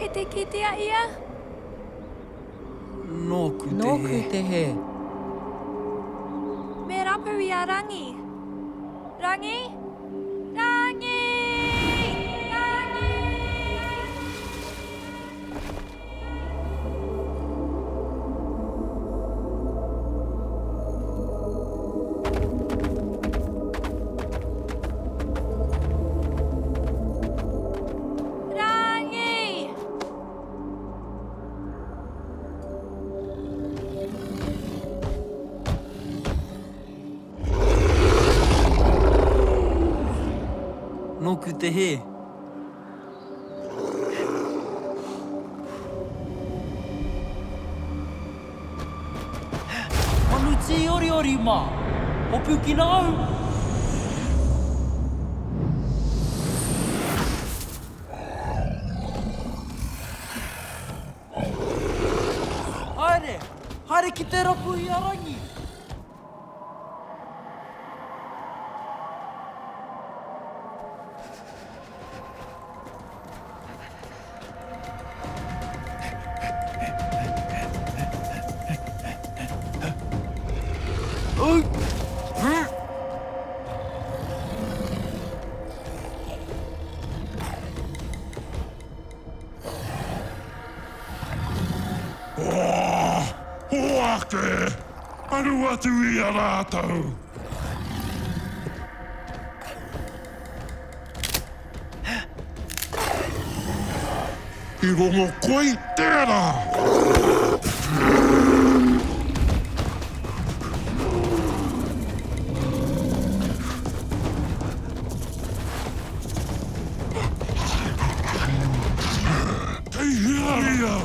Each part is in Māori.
Kei te kitea ia? Nōku te he. Me rapu ia Rangi. Rangi? Rangi! Nōku te he. Manu ti ori mā. Hopu ki nau. Haere! Haere ki te rapu i a Rangi. Hoake! Aru atu i a rātou! I rongo koi tērā! Kei hea!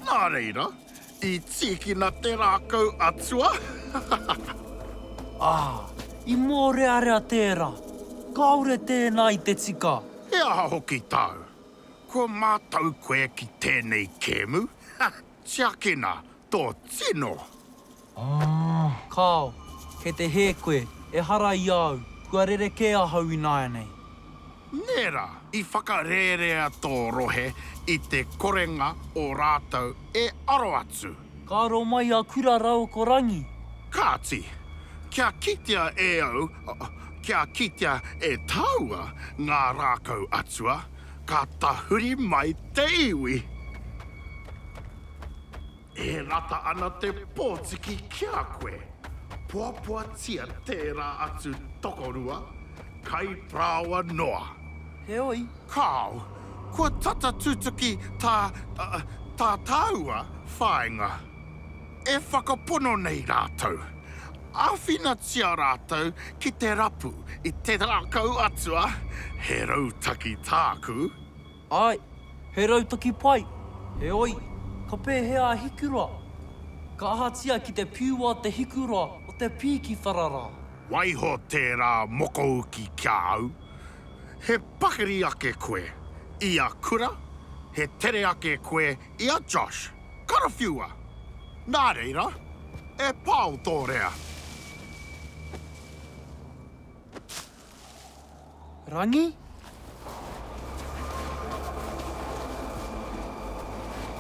Nā reira, I tikina te rākau atua. I mōrearea tērā. Kaore tēnā I te tika. He aha hoki tau. Ko mātau koe ki tēnei kēmu. Tiakina tō tino. Kāo, kei te he koe, e hara I au, kua rere ke ahau I nāia nei. Nera, I whakarerea tō rohe I te korenga o rātou e aro atu. Kāro mai a kura rau ko Rangi. Kāti, kia kitea e au, kia kitea e taua ngā rākau atua, ka tahuri mai te iwi. E rata ana te pōtiki kia koe. Puapua tia tērā atu tokorua, kai prawa noa. He oi. Kāo, kua tata tutuki tā taua whāinga. E whakapono nei rātou. Āwhina tia rātou ki te rapu I te rākau atua, he rautaki tāku. Ai, he rautaki pai. He oi, ka pēhea Hikuroa. Ka ahatia ki te piua te Hikuroa o te pīki wharara. Waiho tērā mokouki kia au. He pakiri ake koe, I a Kura. He tere ake koe, I a Josh. Karawhiua. Nā reira, e pāo tō rea. Rangi?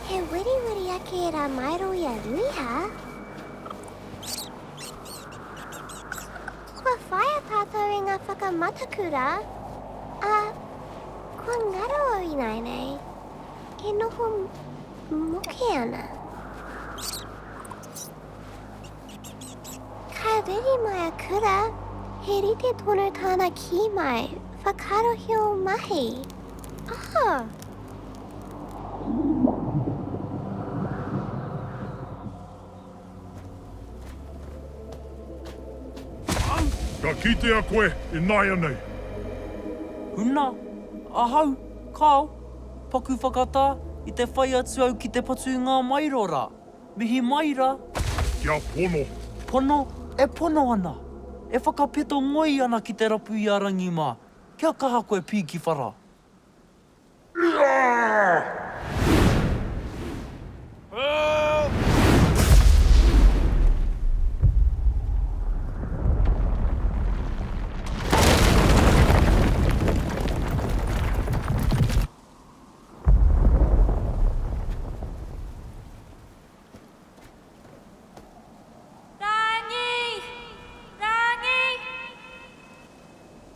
He wiri ake e rā maero I a ruiha. Kua whaia tātou e ngā whakamatakura. Kua ngaro au I nei. E noho moke ana. Ka riri mai a kura. He rite tonu tāna ki mai. Whakarohi o mahi. Ka kitea koe I nāia nei. Huna, ahau, kāo, paku whakatā I te whai atu au ki te patu ngā maero rā. Mihi maira. Kia pono. Pono, e pono ana. E whakapeto ngoi ana ki te rapu I a Rangi mā. Kia kaha koe pī ki whara. Ia!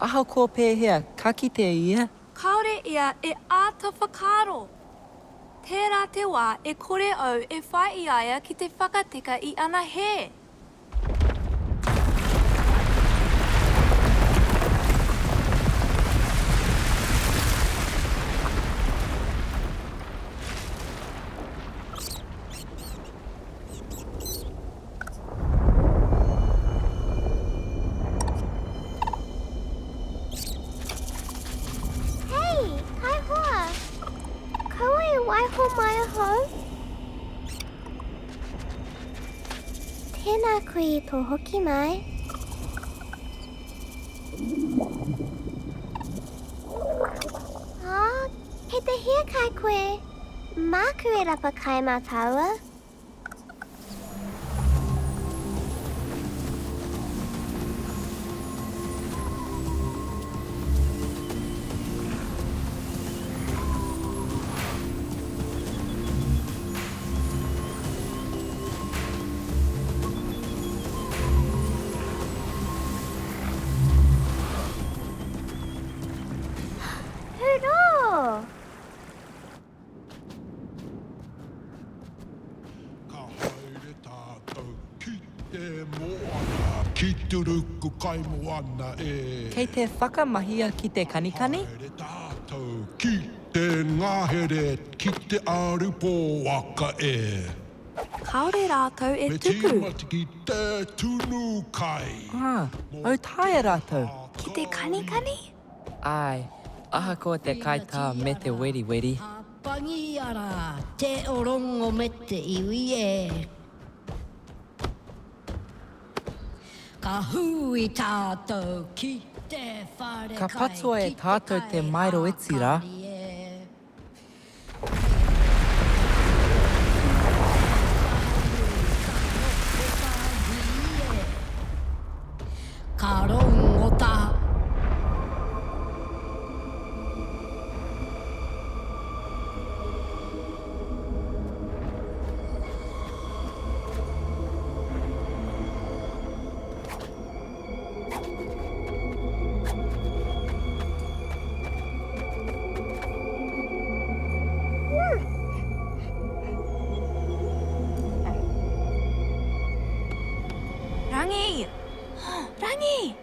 Aha ko pēhea, ka kite ia. Kaore ia e āta whakaro. Tērā te wā e kore au e whai i aia ki te whakateka I ana he. Tēnā koe tō hoki mai. Kei te hia kai koe. Māku e rapa kai mā taua. Ki turuku kai moana e. Kei te whakamahia ki te kanikani? Haere tātou ki te ngahere, ki te arupo waka e. Kaore rātou e Me tuku. tīmati te tunu kai. Au taia rātou. Ki te kanikani? Ai, aha ko te kaitā me te weri weri. Pangi ara, te orongo me te iwi e. Ka hui tātou ki te whare Ka patua e tātou te maero etira. Ka rongota. Rangi! Rangi!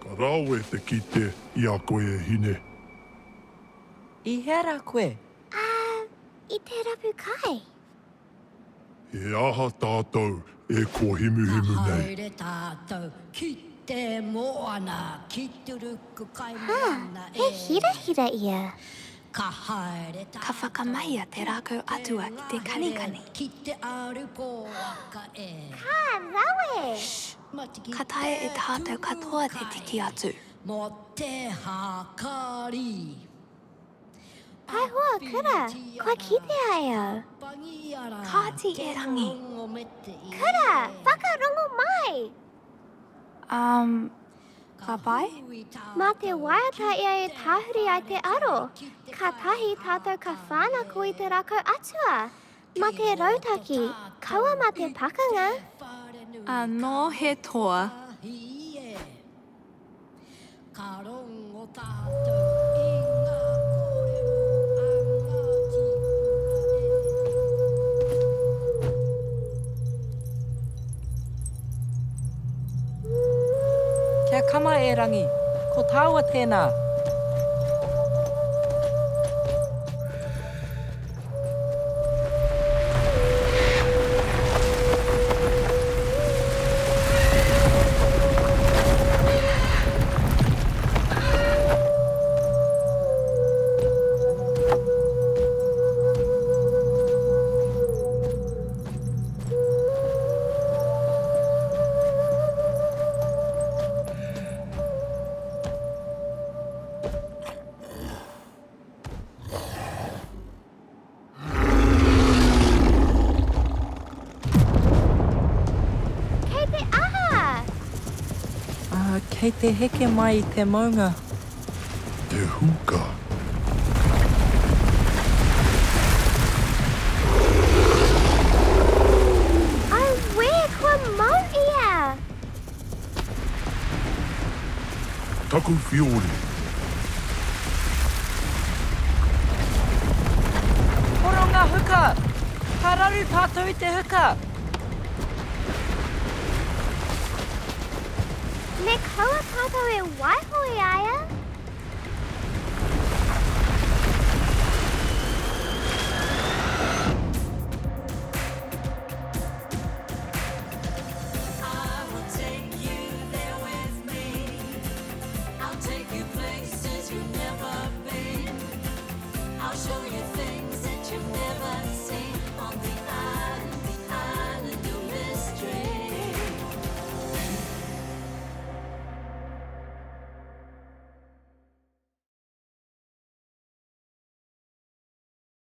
Ka rau e te kite I a koe e hine. I hera koe. I te rapu kai. He aha tātou e ko himu nei. Haere tātou ki te moana, ki turuku kai moana e. He hira ia. Ka haere tātou. Ka whakamahia te rākau atua ki te kanikani. Ki te arupo waka e. Rawe. Ka tae e tātou katoa te tiki atu. Mō te hākari. Pai hoa kura. Koe ki te ai au. Kāti e rangi. Kura, whakarongo mai. Ka pai? Mā te waiata ia e tāhuri ai te aro. Ka tahi tātou ka whānako I te rākau atua. Mā te rautaki, kaua mā te pakanga. Anō he toa. Ka rongo tātou I ngā kōrero anga Kia kama e rangi. Ko tāua tēnā. Kei te heke mai I te maunga. Te huka. Au wē kua mau ia. taku whiore. Poronga huka! Ka raru tātou I te huka! Me kaua tātou e waiho I aia?